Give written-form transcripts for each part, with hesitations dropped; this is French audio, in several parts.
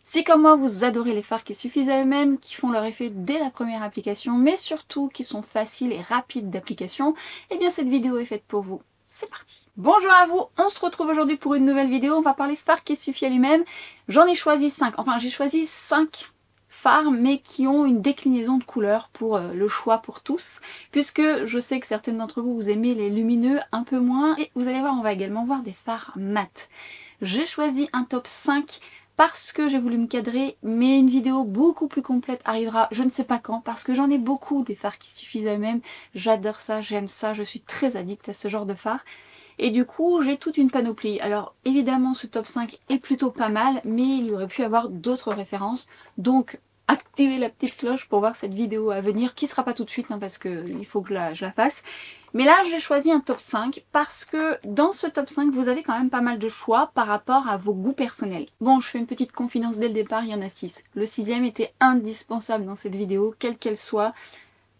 Si comme moi vous adorez les fards qui suffisent à eux-mêmes, qui font leur effet dès la première application, mais surtout qui sont faciles et rapides d'application, eh bien cette vidéo est faite pour vous. C'est parti! Bonjour à vous, on se retrouve aujourd'hui pour une nouvelle vidéo, on va parler fard qui suffit à lui-même. J'en ai choisi 5, enfin j'ai choisi 5 fards mais qui ont une déclinaison de couleurs pour le choix pour tous, puisque je sais que certaines d'entre vous, vous aimez les lumineux un peu moins, et vous allez voir, on va également voir des fards mat. J'ai choisi un top 5 parce que j'ai voulu me cadrer, mais une vidéo beaucoup plus complète arrivera je ne sais pas quand, parce que j'en ai beaucoup des fards qui suffisent à eux-mêmes, j'adore ça, j'aime ça, je suis très addict à ce genre de fards. Et du coup, j'ai toute une panoplie. Alors évidemment, ce top 5 est plutôt pas mal, mais il y aurait pu avoir d'autres références. Donc, activez la petite cloche pour voir cette vidéo à venir, qui sera pas tout de suite, hein, parce qu'il faut que je la fasse. Mais là, j'ai choisi un top 5 parce que dans ce top 5, vous avez quand même pas mal de choix par rapport à vos goûts personnels. Bon, je fais une petite confidence dès le départ, il y en a 6. Le 6e était indispensable dans cette vidéo, quelle qu'elle soit.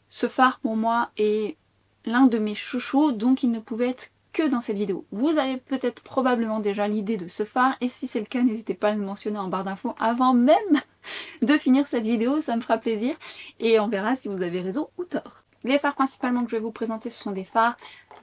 Ce phare, pour moi, est l'un de mes chouchous, donc il ne pouvait être que dans cette vidéo. Vous avez peut-être probablement déjà l'idée de ce phare, et si c'est le cas, n'hésitez pas à le mentionner en barre d'infos avant même de finir cette vidéo, ça me fera plaisir, et on verra si vous avez raison ou tort. Les fards principalement que je vais vous présenter, ce sont des fards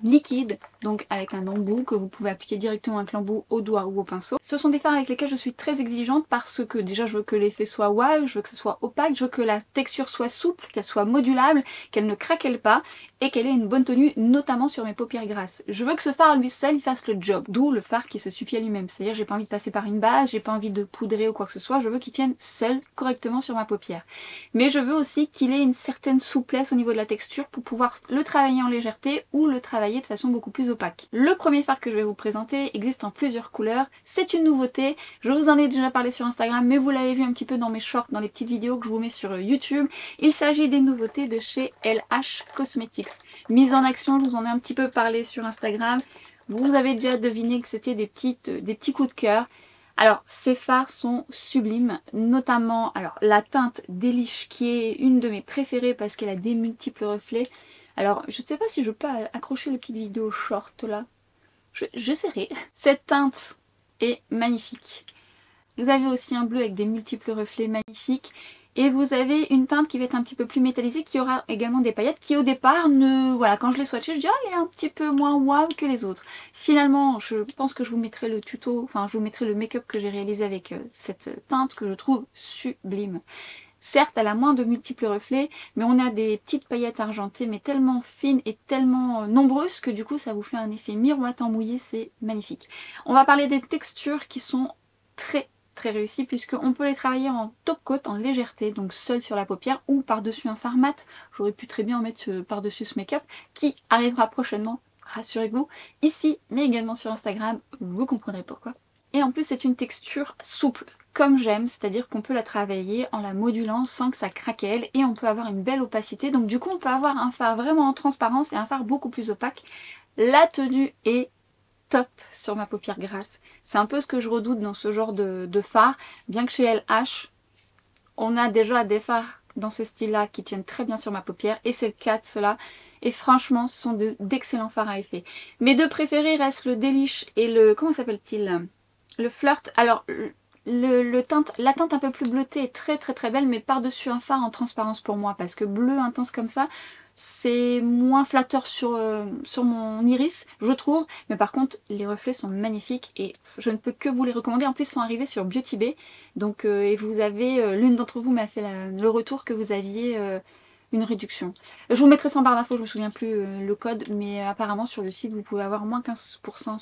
liquides, donc avec un embout que vous pouvez appliquer directement avec l'embout au doigt ou au pinceau. Ce sont des fards avec lesquels je suis très exigeante parce que déjà je veux que l'effet soit wow, je veux que ce soit opaque, je veux que la texture soit souple, qu'elle soit modulable, qu'elle ne craquelle pas et qu'elle ait une bonne tenue, notamment sur mes paupières grasses. Je veux que ce phare à lui seul il fasse le job, d'où le phare qui se suffit à lui-même. C'est-à-dire j'ai pas envie de passer par une base, j'ai pas envie de poudrer ou quoi que ce soit, je veux qu'il tienne seul correctement sur ma paupière. Mais je veux aussi qu'il ait une certaine souplesse au niveau de la texture pour pouvoir le travailler en légèreté ou le travailler de façon beaucoup plus opaque. Le premier phare que je vais vous présenter existe en plusieurs couleurs, c'est une nouveauté, je vous en ai déjà parlé sur Instagram mais vous l'avez vu un petit peu dans mes shorts, dans les petites vidéos que je vous mets sur YouTube. Il s'agit des nouveautés de chez LH Cosmetics. Mise en action, je vous en ai un petit peu parlé sur Instagram, vous avez déjà deviné que c'était des petits coups de cœur. Alors, ces fards sont sublimes, notamment alors la teinte Delish qui est une de mes préférées parce qu'elle a des multiples reflets. Alors, je ne sais pas si je peux accrocher les petites vidéos short là. J'essaierai. Cette teinte est magnifique. Vous avez aussi un bleu avec des multiples reflets magnifiques. Et vous avez une teinte qui va être un petit peu plus métallisée, qui aura également des paillettes, qui au départ, voilà, quand je l'ai swatchée, je dis, ah, elle est un petit peu moins wow que les autres. Finalement, je pense que je vous mettrai le tuto, enfin, je vous mettrai le make-up que j'ai réalisé avec cette teinte que je trouve sublime. Certes, elle a moins de multiples reflets, mais on a des petites paillettes argentées, mais tellement fines et tellement nombreuses que du coup, ça vous fait un effet miroitant mouillé, c'est magnifique. On va parler des textures qui sont très réussies, puisqu'on peut les travailler en top coat, en légèreté, donc seul sur la paupière, ou par-dessus un fard mat. J'aurais pu très bien en mettre par-dessus ce make-up, qui arrivera prochainement, rassurez-vous, ici, mais également sur Instagram, vous comprendrez pourquoi. Et en plus c'est une texture souple, comme j'aime, c'est-à-dire qu'on peut la travailler en la modulant sans que ça craquelle et on peut avoir une belle opacité. Donc du coup on peut avoir un fard vraiment en transparence et un fard beaucoup plus opaque. La tenue est top sur ma paupière grasse. C'est un peu ce que je redoute dans ce genre de fard, bien que chez LH, on a déjà des fards dans ce style-là qui tiennent très bien sur ma paupière et c'est le cas de cela. Et franchement, ce sont d'excellents fards à effet. Mes deux préférés restent le Delish et le... comment s'appelle-t-il ? Le Flirt. Alors, la teinte un peu plus bleutée est très belle, mais par-dessus un fard en transparence pour moi, parce que bleu intense comme ça, c'est moins flatteur sur mon iris, je trouve. Mais par contre, les reflets sont magnifiques et je ne peux que vous les recommander. En plus, ils sont arrivés sur Beauty Bay. Donc, et vous avez, l'une d'entre vous m'a fait le retour que vous aviez une réduction. Je vous mettrai ça en barre d'infos, je me souviens plus le code, mais apparemment sur le site vous pouvez avoir moins 15%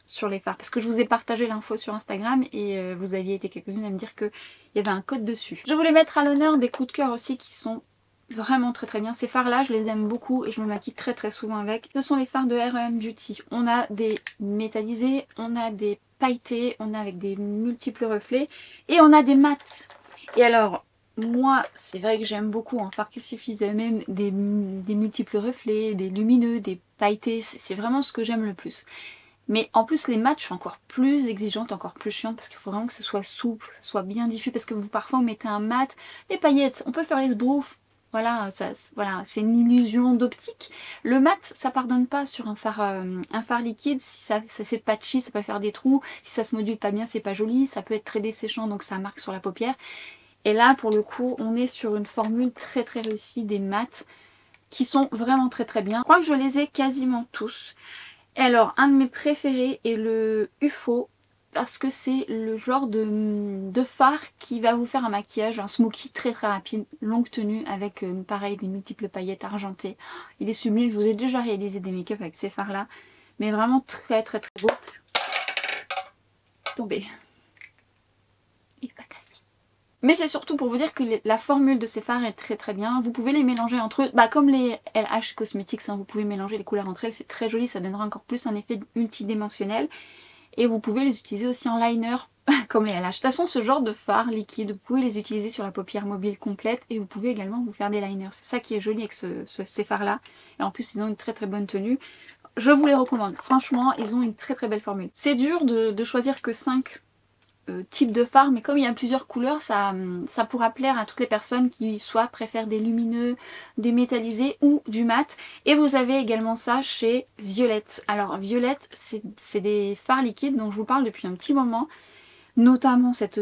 sur les fards. Parce que je vous ai partagé l'info sur Instagram et vous aviez été quelques-unes à me dire qu'il y avait un code dessus. Je voulais mettre à l'honneur des coups de cœur aussi qui sont vraiment très bien. Ces fards là je les aime beaucoup et je me maquille très souvent avec. Ce sont les fards de R.E.M. Beauty. On a des métallisés, on a des pailletés, on a avec des multiples reflets et on a des mats. Et alors moi, c'est vrai que j'aime beaucoup en fards qui suffisent eux-mêmes des multiples reflets, des lumineux, des pailletés, c'est vraiment ce que j'aime le plus. Mais en plus les mats, je suis encore plus exigeante, encore plus chiante parce qu'il faut vraiment que ce soit souple, que ce soit bien diffus parce que vous parfois vous mettez un mat, les paillettes, on peut faire les sbroufs, Voilà, voilà, c'est une illusion d'optique. Le mat, ça pardonne pas sur un phare liquide. Si ça c'est patchy, ça peut faire des trous. Si ça se module pas bien, c'est pas joli. Ça peut être très desséchant, donc ça marque sur la paupière. Et là, pour le coup, on est sur une formule très très réussie des mats qui sont vraiment très très bien. Je crois que je les ai quasiment tous. Et alors, un de mes préférés est le UFO, parce que c'est le genre de fard qui va vous faire un maquillage, un smoky très très rapide, longue tenue avec pareil des multiples paillettes argentées. Il est sublime, je vous ai déjà réalisé des make-up avec ces fards là, mais vraiment très très très beau. Tombé. Il n'est pas cassé. Mais c'est surtout pour vous dire que la formule de ces fards est très très bien. Vous pouvez les mélanger entre eux, comme les LH Cosmetics, hein, vous pouvez mélanger les couleurs entre elles, c'est très joli, ça donnera encore plus un effet multidimensionnel. Et vous pouvez les utiliser aussi en liner, comme les LH. De toute façon, ce genre de fards liquides, vous pouvez les utiliser sur la paupière mobile complète et vous pouvez également vous faire des liners. C'est ça qui est joli avec ces fards-là. Et en plus, ils ont une très très bonne tenue. Je vous les recommande. Franchement, ils ont une très très belle formule. C'est dur de choisir que 5 types de fards, mais comme il y a plusieurs couleurs, ça pourra plaire à toutes les personnes qui soit préfèrent des lumineux, des métallisés ou du mat. Et vous avez également ça chez Violette. Alors Violette, c'est des fards liquides dont je vous parle depuis un petit moment, notamment cette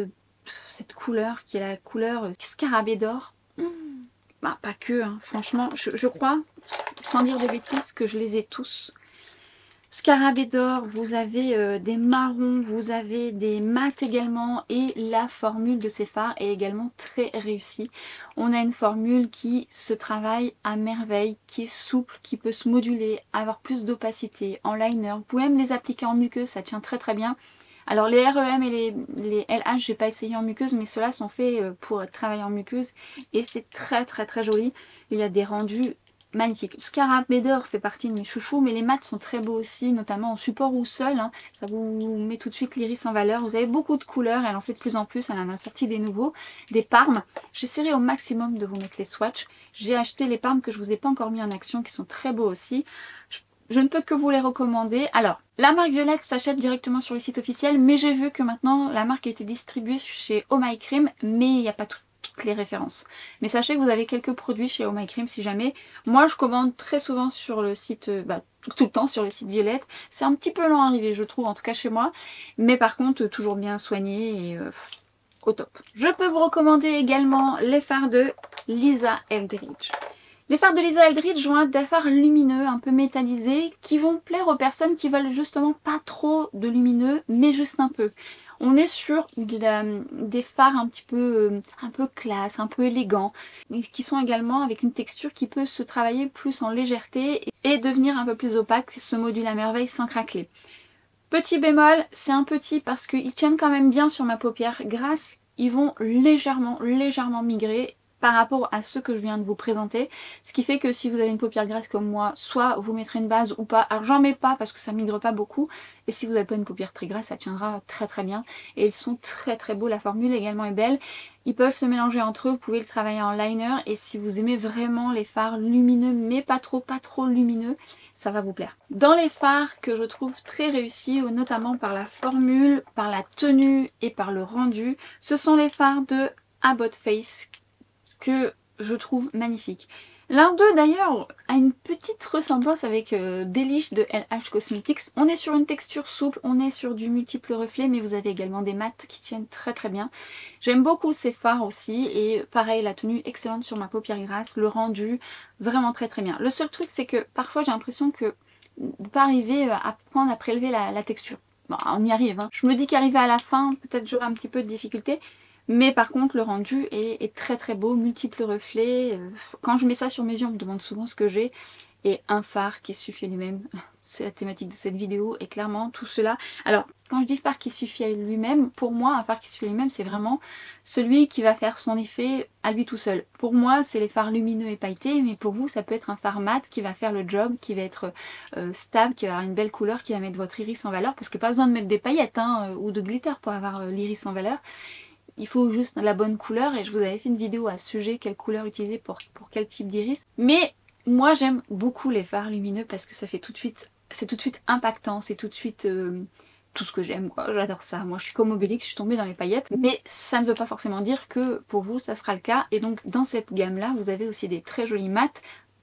couleur qui est la couleur scarabée d'or. Bah, pas que, hein. Franchement, je crois, sans dire de bêtises, que je les ai tous. Scarabée d'or, vous avez des marrons, vous avez des mats également et la formule de ces fards est également très réussie. On a une formule qui se travaille à merveille, qui est souple, qui peut se moduler, avoir plus d'opacité en liner. Vous pouvez même les appliquer en muqueuse, ça tient très très bien. Alors les REM et les LH, j'ai pas essayé en muqueuse, mais ceux-là sont faits pour travailler en muqueuse et c'est très très très joli. Il y a des rendus magnifique. Scarabée d'or fait partie de mes chouchous, mais les mats sont très beaux aussi, notamment en support ou seul. Hein. Ça vous met tout de suite l'iris en valeur. Vous avez beaucoup de couleurs, elle en fait de plus en plus, elle en a sorti des nouveaux. Des parmes. J'essaierai au maximum de vous mettre les swatchs. J'ai acheté les parmes que je vous ai pas encore mis en action, qui sont très beaux aussi. Je ne peux que vous les recommander. Alors, la marque Violette s'achète directement sur le site officiel, mais j'ai vu que maintenant la marque a été distribuée chez Oh My Cream, mais il n'y a pas toutes les références. Mais sachez que vous avez quelques produits chez Oh My Cream si jamais. Moi je commande très souvent sur le site, tout le temps sur le site Violette. C'est un petit peu lent à arriver je trouve, en tout cas chez moi. Mais par contre toujours bien soigné et au top. Je peux vous recommander également les fards de Lisa Eldridge. Les fards de Lisa Eldridge vont être des fards lumineux, un peu métallisés, qui vont plaire aux personnes qui veulent justement pas trop de lumineux, mais juste un peu. On est sur des fards un peu classe, un peu élégants, qui sont également avec une texture qui peut se travailler plus en légèreté et devenir un peu plus opaque, se module à merveille sans craquer. Petit bémol, c'est un petit parce qu'ils tiennent quand même bien sur ma paupière grasse, ils vont légèrement migrer par rapport à ceux que je viens de vous présenter. Ce qui fait que si vous avez une paupière grasse comme moi, soit vous mettrez une base ou pas. Alors j'en mets pas parce que ça migre pas beaucoup. Et si vous n'avez pas une paupière très grasse, ça tiendra très très bien. Et ils sont très très beaux, la formule également est belle. Ils peuvent se mélanger entre eux, vous pouvez le travailler en liner. Et si vous aimez vraiment les fards lumineux, mais pas trop lumineux, ça va vous plaire. Dans les fards que je trouve très réussis, notamment par la formule, par la tenue et par le rendu, ce sont les fards de About Face que je trouve magnifique. L'un d'eux d'ailleurs a une petite ressemblance avec Delish de LH Cosmetics. On est sur une texture souple, on est sur du multiple reflet, mais vous avez également des mats qui tiennent très très bien. J'aime beaucoup ces fards aussi et pareil, la tenue excellente sur ma paupière grasse, le rendu vraiment très très bien. Le seul truc c'est que parfois j'ai l'impression que de pas arriver à prendre, à prélever la texture. Bon, on y arrive, hein. Je me dis qu'arriver à la fin, peut-être j'aurai un petit peu de difficulté. Mais par contre le rendu est très très beau, multiples reflets. Quand je mets ça sur mes yeux, on me demande souvent ce que j'ai. Et un phare qui suffit à lui-même, c'est la thématique de cette vidéo. Et clairement tout cela... Alors quand je dis phare qui suffit à lui-même, pour moi un phare qui suffit à lui-même c'est vraiment celui qui va faire son effet à lui tout seul. Pour moi c'est les fards lumineux et pailletés, mais pour vous ça peut être un phare mat qui va faire le job, qui va être stable, qui va avoir une belle couleur, qui va mettre votre iris en valeur. Parce que pas besoin de mettre des paillettes hein, ou de glitter pour avoir l'iris en valeur. Il faut juste la bonne couleur et je vous avais fait une vidéo à ce sujet, quelle couleur utiliser pour quel type d'iris. Mais moi j'aime beaucoup les fards lumineux parce que ça fait tout de suite, c'est tout de suite impactant, c'est tout de suite tout ce que j'aime, quoi. J'adore ça. Moi je suis comme Obélix, je suis tombée dans les paillettes. Mais ça ne veut pas forcément dire que pour vous ça sera le cas. Et donc dans cette gamme là, vous avez aussi des très jolis mats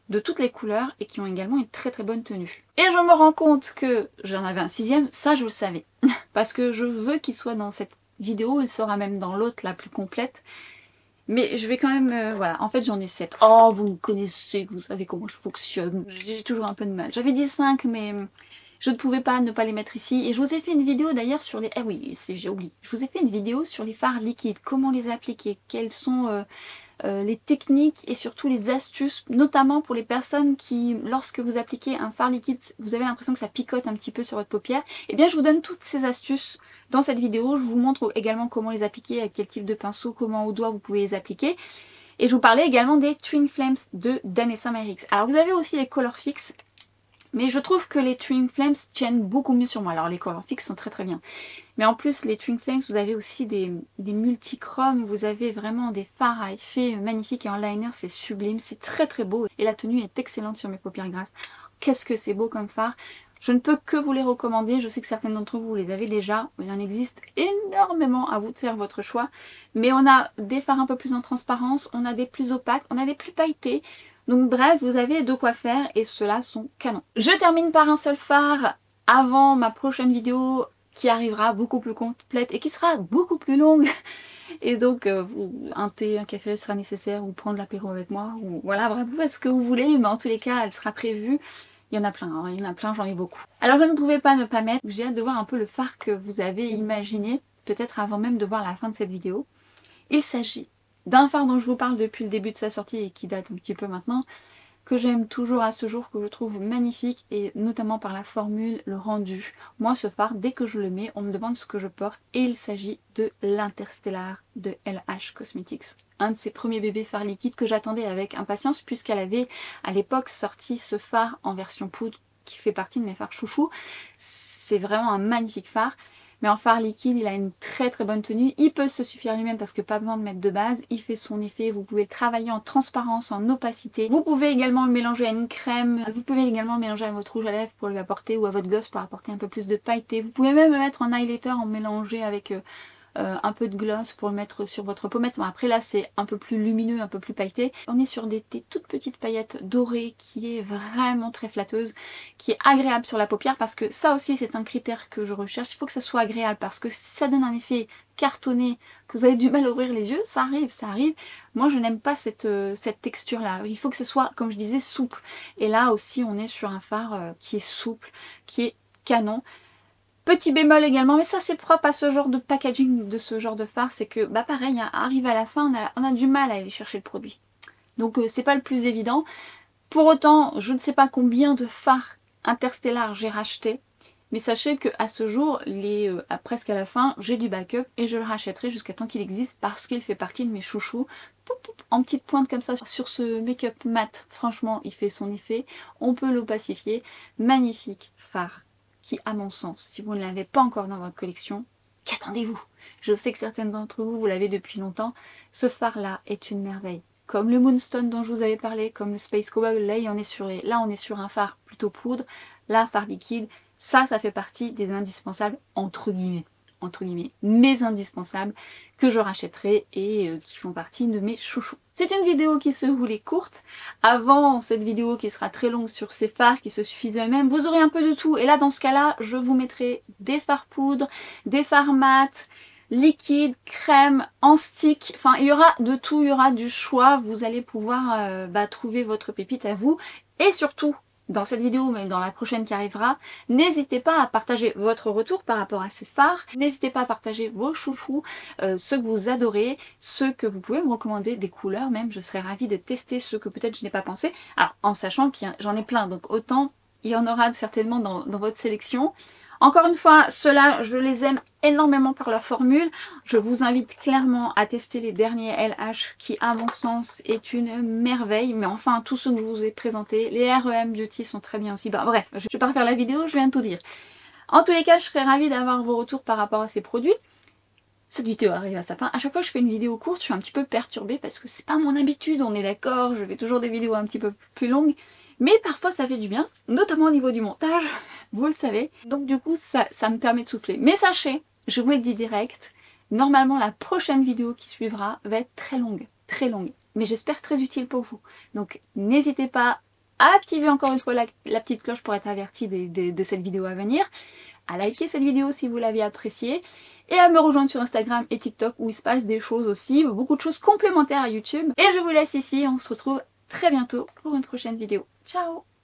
de toutes les couleurs et qui ont également une très très bonne tenue. Et je me rends compte que j'en avais un 6e, ça je le savais. Parce que je veux qu'il soit dans cette vidéo, il sera même dans l'autre la plus complète. Mais je vais quand même, voilà, en fait j'en ai 7. Oh, vous me connaissez, vous savez comment je fonctionne. J'ai toujours un peu de mal. J'avais dit 5, mais je ne pouvais pas ne pas les mettre ici. Et je vous ai fait une vidéo d'ailleurs sur les... Ah oui, j'ai oublié. Je vous ai fait une vidéo sur les fards liquides. Comment les appliquer, quels sont... les techniques et surtout les astuces, notamment pour les personnes qui, lorsque vous appliquez un fard liquide, vous avez l'impression que ça picote un petit peu sur votre paupière. Et bien je vous donne toutes ces astuces dans cette vidéo. Je vous montre également comment les appliquer, avec quel type de pinceau, comment au doigt vous pouvez les appliquer. Et je vous parlais également des Twin Flames de Danessa Myricks. Alors vous avez aussi les Color Fix, mais je trouve que les Twin Flames tiennent beaucoup mieux sur moi. Alors les Color Fix sont très très bien. Mais en plus, les Twin Flames, vous avez aussi des multichromes, vous avez vraiment des fards à effet magnifiques et en liner, c'est sublime, c'est très très beau. Et la tenue est excellente sur mes paupières grasses. Qu'est-ce que c'est beau comme fard! Je ne peux que vous les recommander, je sais que certaines d'entre vous les avez déjà, il en existe énormément, à vous de faire votre choix. Mais on a des fards un peu plus en transparence, on a des plus opaques, on a des plus pailletés. Donc bref, vous avez de quoi faire et ceux-là sont canons. Je termine par un seul fard avant ma prochaine vidéo qui arrivera beaucoup plus complète et qui sera beaucoup plus longue. Et donc un thé, un café sera nécessaire, ou prendre l'apéro avec moi, ou voilà, bref, vous faites ce que vous voulez, mais en tous les cas elle sera prévue. Il y en a plein, hein, il y en a plein, j'en ai beaucoup. Alors je ne pouvais pas ne pas mettre, j'ai hâte de voir un peu le fard que vous avez imaginé, peut-être avant même de voir la fin de cette vidéo. Il s'agit d'un fard dont je vous parle depuis le début de sa sortie et qui date un petit peu maintenant, que j'aime toujours à ce jour, que je trouve magnifique, et notamment par la formule, le rendu. Moi ce fard, dès que je le mets, on me demande ce que je porte, et il s'agit de l'Interstellar de LH Cosmetics. Un de ses premiers bébés fards liquides que j'attendais avec impatience, puisqu'elle avait à l'époque sorti ce fard en version poudre, qui fait partie de mes fards chouchous. C'est vraiment un magnifique fard. Mais en fard liquide, il a une très très bonne tenue. Il peut se suffire lui-même parce que pas besoin de mettre de base. Il fait son effet. Vous pouvez travailler en transparence, en opacité. Vous pouvez également le mélanger à une crème. Vous pouvez également le mélanger à votre rouge à lèvres pour lui apporter, ou à votre gloss pour apporter un peu plus de pailleté. Vous pouvez même le mettre en highlighter, en mélanger avec un peu de gloss pour le mettre sur votre pommette. Bon, après là c'est un peu plus lumineux, un peu plus pailleté. On est sur des toutes petites paillettes dorées qui est vraiment très flatteuse, qui est agréable sur la paupière, parce que ça aussi c'est un critère que je recherche. Il faut que ça soit agréable, parce que si ça donne un effet cartonné, que vous avez du mal à ouvrir les yeux, ça arrive, ça arrive. Moi je n'aime pas cette texture là. Il faut que ce soit, comme je disais, souple. Et là aussi on est sur un fard qui est souple, qui est canon. Petit bémol également, mais ça c'est propre à ce genre de packaging, de ce genre de fard, c'est que bah pareil, hein, arrive à la fin, on a du mal à aller chercher le produit. Donc c'est pas le plus évident. Pour autant, je ne sais pas combien de fards Interstellar j'ai racheté, mais sachez qu'à ce jour, presque à la fin, j'ai du backup et je le rachèterai jusqu'à temps qu'il existe, parce qu'il fait partie de mes chouchous. Poup, poup, en petite pointe comme ça sur ce make-up mat, franchement il fait son effet, on peut l'opacifier. Magnifique fard, qui à mon sens, si vous ne l'avez pas encore dans votre collection, qu'attendez-vous? Je sais que certaines d'entre vous, vous l'avez depuis longtemps. Ce fard là est une merveille. Comme le Moonstone dont je vous avais parlé, comme le Space Cowboy, là on est sur un fard plutôt poudre, là fard liquide, ça fait partie des indispensables entre guillemets, mes indispensables que je rachèterai et qui font partie de mes chouchous. C'est une vidéo qui se voulait courte. Avant cette vidéo qui sera très longue sur ces fards qui se suffisent eux-mêmes, vous aurez un peu de tout. Et là dans ce cas-là, je vous mettrai des fards poudre, des fards mat, liquide, crème, en stick, enfin il y aura de tout, il y aura du choix, vous allez pouvoir trouver votre pépite à vous. Et surtout, dans cette vidéo, même dans la prochaine qui arrivera, n'hésitez pas à partager votre retour par rapport à ces fards, n'hésitez pas à partager vos chouchous, ceux que vous adorez, ceux que vous pouvez me recommander, des couleurs même, je serais ravie de tester ceux que peut-être je n'ai pas pensé, alors en sachant que j'en ai plein, donc autant il y en aura certainement dans votre sélection. Encore une fois, ceux-là, je les aime énormément par leur formule. Je vous invite clairement à tester les derniers LH qui, à mon sens, est une merveille. Mais enfin, tous ceux que je vous ai présentés, les REM Beauty sont très bien aussi. Bah, bref, je ne vais pas refaire la vidéo, je viens de tout dire. En tous les cas, je serais ravie d'avoir vos retours par rapport à ces produits. cette vidéo arrive à sa fin. À chaque fois que je fais une vidéo courte, je suis un petit peu perturbée parce que c'est pas mon habitude, on est d'accord, je fais toujours des vidéos un petit peu plus longues. Mais parfois ça fait du bien, notamment au niveau du montage, vous le savez. Donc du coup ça me permet de souffler. Mais sachez, je vous le dis direct, normalement la prochaine vidéo qui suivra va être très longue. Mais j'espère très utile pour vous. Donc n'hésitez pas à activer encore une fois la petite cloche pour être averti de cette vidéo à venir, à liker cette vidéo si vous l'avez appréciée, et à me rejoindre sur Instagram et TikTok où il se passe des choses aussi, beaucoup de choses complémentaires à YouTube. Et je vous laisse ici, on se retrouve très bientôt pour une prochaine vidéo. Ciao!